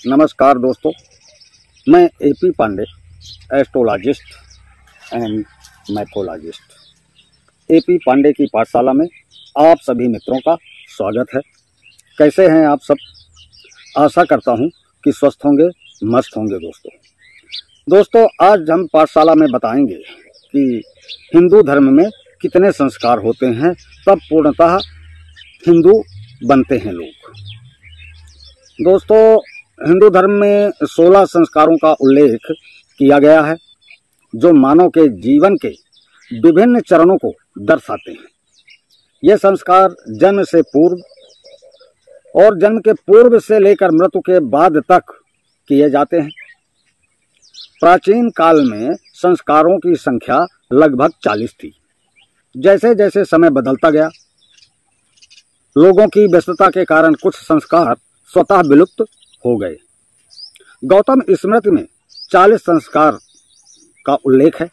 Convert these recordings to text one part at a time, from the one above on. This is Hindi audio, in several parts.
नमस्कार दोस्तों, मैं AP Pandey, astrologist and mythologist. AP Pandey की पाठशाला में आप सभी मित्रों का स्वागत है। कैसे हैं आप सब? आशा करता हूं कि स्वस्थ होंगे, मस्त होंगे। दोस्तों आज हम पाठशाला में बताएंगे कि हिंदू धर्म में कितने संस्कार होते हैं, तब पूर्णतः हिंदू बनते हैं लोग। दोस्तों हिंदू धर्म में 16 संस्कारों का उल्लेख किया गया है, जो मानव के जीवन के विभिन्न चरणों को दर्शाते हैं। ये संस्कार जन्म से पूर्व और जन्म के पूर्व से लेकर मृत्यु के बाद तक किए जाते हैं। प्राचीन काल में संस्कारों की संख्या लगभग 40 थी। जैसे जैसे समय बदलता गया, लोगों की व्यस्तता के कारण कुछ संस्कार स्वतः विलुप्त हो गए। गौतम स्मृति में 40 संस्कार का उल्लेख है,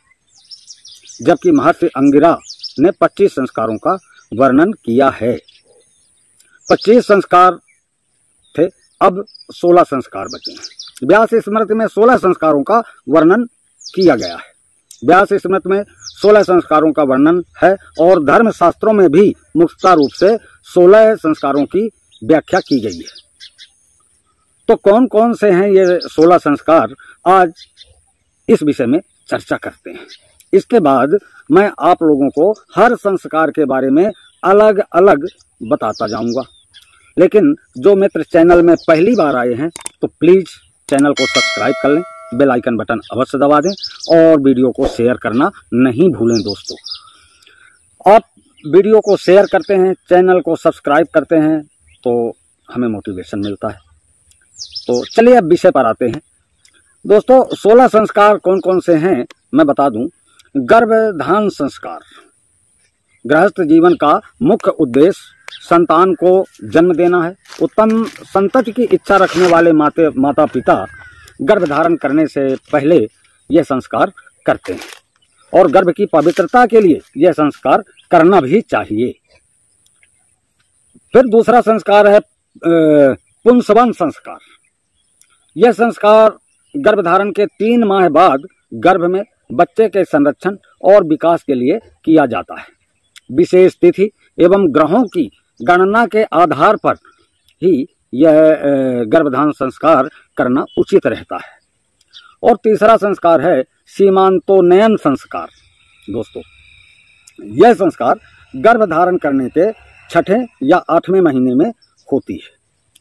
जबकि महर्षि अंगिरा ने 25 संस्कारों का वर्णन किया है। 25 संस्कार थे, अब 16 संस्कार बचे हैं। व्यास स्मृति में 16 संस्कारों का वर्णन किया गया है। व्यास स्मृति में 16 संस्कारों का वर्णन है और धर्म शास्त्रों में भी मुख्य रूप से 16 संस्कारों की व्याख्या की गई है। तो कौन कौन से हैं ये 16 संस्कार, आज इस विषय में चर्चा करते हैं। इसके बाद मैं आप लोगों को हर संस्कार के बारे में अलग अलग बताता जाऊंगा। लेकिन जो मित्र चैनल में पहली बार आए हैं तो प्लीज चैनल को सब्सक्राइब कर लें, बेल आइकन बटन अवश्य दबा दें और वीडियो को शेयर करना नहीं भूलें। दोस्तों आप वीडियो को शेयर करते हैं, चैनल को सब्सक्राइब करते हैं तो हमें मोटिवेशन मिलता है। तो चलिए अब विषय पर आते हैं। दोस्तों 16 संस्कार कौन कौन से हैं मैं बता दूं। गर्भधान संस्कार, गृहस्थ जीवन का मुख्य उद्देश्य संतान को जन्म देना है। उत्तम संतति की इच्छा रखने वाले माता पिता गर्भधारण करने से पहले यह संस्कार करते हैं और गर्भ की पवित्रता के लिए यह संस्कार करना भी चाहिए। फिर दूसरा संस्कार है पुंसवन संस्कार। यह संस्कार गर्भधारण के 3 माह बाद गर्भ में बच्चे के संरक्षण और विकास के लिए किया जाता है। विशेष तिथि एवं ग्रहों की गणना के आधार पर ही यह गर्भधारण संस्कार करना उचित रहता है। और तीसरा संस्कार है सीमांतोन्नयन संस्कार। दोस्तों यह संस्कार गर्भधारण करने के 6ठे या 8वें महीने में होती है।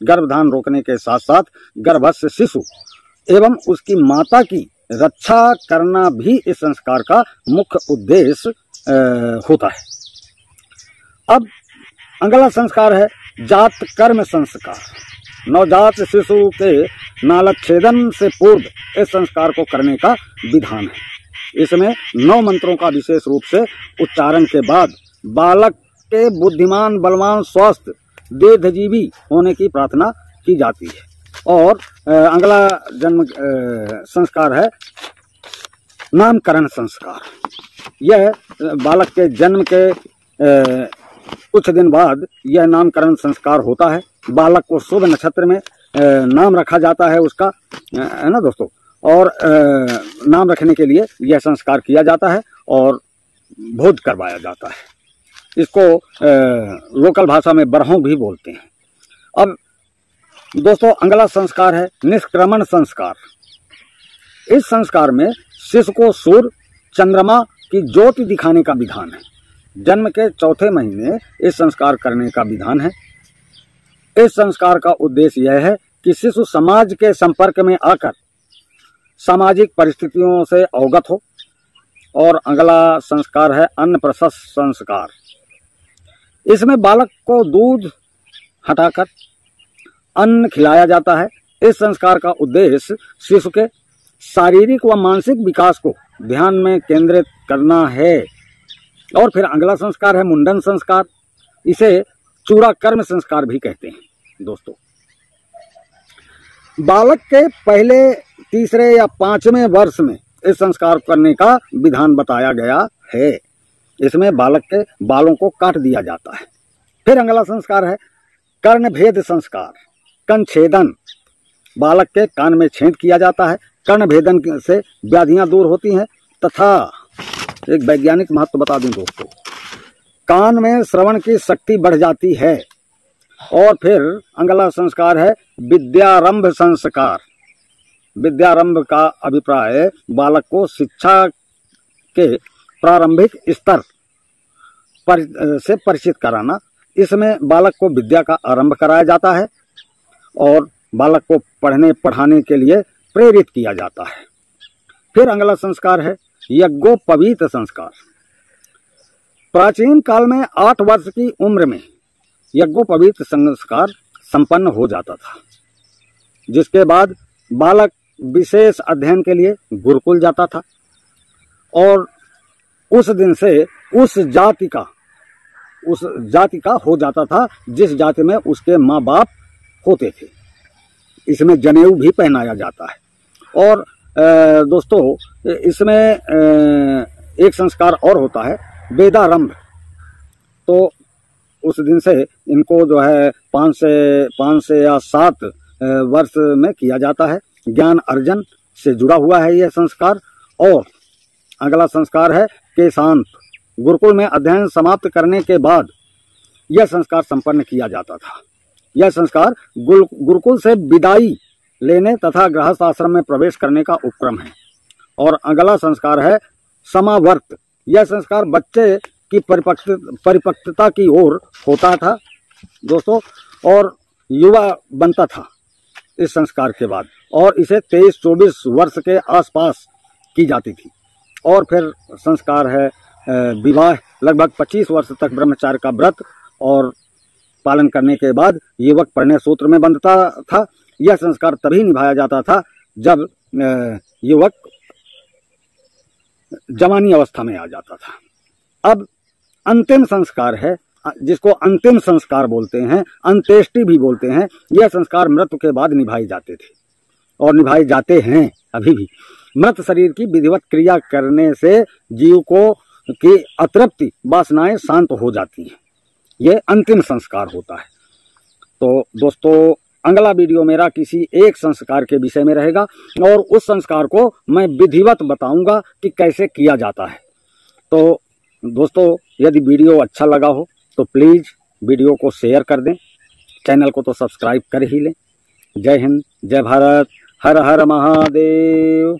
गर्भधारण रोकने के साथ साथ गर्भस्थ शिशु एवं उसकी माता की रक्षा करना भी इस संस्कार का मुख्य उद्देश्य होता है। अब अगला संस्कार है जात कर्म संस्कार। नवजात शिशु के नालच्छेदन से पूर्व इस संस्कार को करने का विधान है। इसमें 9 मंत्रों का विशेष रूप से उच्चारण के बाद बालक के बुद्धिमान, बलवान, स्वस्थ, दीर्घजीवी होने की प्रार्थना की जाती है। और अगला जन्म संस्कार है नामकरण संस्कार। यह बालक के जन्म के कुछ दिन बाद यह नामकरण संस्कार होता है। बालक को शुभ नक्षत्र में नाम रखा जाता है उसका, है ना दोस्तों। और नाम रखने के लिए यह संस्कार किया जाता है और भोज करवाया जाता है। इसको लोकल भाषा में बरहों भी बोलते हैं। अब दोस्तों अगला संस्कार है निष्क्रमण संस्कार। इस संस्कार में शिशु को सूर्य चंद्रमा की ज्योति दिखाने का विधान है। जन्म के 4थे महीने इस संस्कार करने का विधान है। इस संस्कार का उद्देश्य यह है कि शिशु समाज के संपर्क में आकर सामाजिक परिस्थितियों से अवगत हो। और अगला संस्कार है अन्नप्रशन संस्कार। इसमें बालक को दूध हटाकर अन्न खिलाया जाता है। इस संस्कार का उद्देश्य शिशु के शारीरिक व मानसिक विकास को ध्यान में केंद्रित करना है। और फिर अगला संस्कार है मुंडन संस्कार। इसे चूड़ा कर्म संस्कार भी कहते हैं। दोस्तों बालक के पहले, तीसरे या 5वें वर्ष में इस संस्कार करने का विधान बताया गया है। इसमें बालक के बालों को काट दिया जाता है। फिर अगला संस्कार है कर्णभेद संस्कार, कंछेदन। बालक के कान में छेद किया जाता है। कर्ण भेदन से व्याधियां दूर होती हैं तथा एक वैज्ञानिक महत्व बता दूं दोस्तों, कान में श्रवण की शक्ति बढ़ जाती है। और फिर अगला संस्कार है विद्यारंभ संस्कार। विद्यारंभ का अभिप्राय बालक को शिक्षा के प्रारंभिक स्तर से परिचित कराना। इसमें बालक को विद्या का आरंभ कराया जाता है और बालक को पढ़ने पढ़ाने के लिए प्रेरित किया जाता है। फिर अगला संस्कार है यज्ञोपवीत संस्कार। प्राचीन काल में 8 वर्ष की उम्र में यज्ञोपवीत संस्कार संपन्न हो जाता था, जिसके बाद बालक विशेष अध्ययन के लिए गुरुकुल जाता था और उस दिन से उस जाति का हो जाता था जिस जाति में उसके माँ बाप होते थे। इसमें जनेऊ भी पहनाया जाता है। और दोस्तों इसमें एक संस्कार और होता है वेदारंभ। तो उस दिन से इनको जो है 5 से या 7 वर्ष में किया जाता है। ज्ञान अर्जन से जुड़ा हुआ है यह संस्कार। और अगला संस्कार है केशांत। गुरुकुल में अध्ययन समाप्त करने के बाद यह संस्कार संपन्न किया जाता था। यह संस्कार गुरुकुल से विदाई लेने तथा गृहस्थ आश्रम में प्रवेश करने का उपक्रम है। और अगला संस्कार है समावर्त। यह संस्कार बच्चे की परिपक्वता की ओर होता था दोस्तों और युवा बनता था इस संस्कार के बाद, और इसे 23-24 वर्ष के आसपास की जाती थी। और फिर संस्कार है विवाह। लगभग 25 वर्ष तक ब्रह्मचार्य का व्रत और पालन करने के बाद युवक परिणय सूत्र में बंधता था। यह संस्कार तभी निभाया जाता था जब युवक जवानी अवस्था में आ जाता था। अब अंतिम संस्कार है जिसको अंतिम संस्कार बोलते हैं, अंत्येष्टि भी बोलते हैं। यह संस्कार मृत्यु के बाद निभाए जाते थे और निभाए जाते हैं अभी भी। मृत शरीर की विधिवत क्रिया करने से जीव को की अतृप्ति वासनाएं शांत हो जाती हैं। यह अंतिम संस्कार होता है। तो दोस्तों अगला वीडियो मेरा किसी एक संस्कार के विषय में रहेगा और उस संस्कार को मैं विधिवत बताऊंगा कि कैसे किया जाता है। तो दोस्तों यदि वीडियो अच्छा लगा हो तो प्लीज़ वीडियो को शेयर कर दें, चैनल को तो सब्सक्राइब कर ही लें। जय हिंद, जय भारत, हर हर महादेव।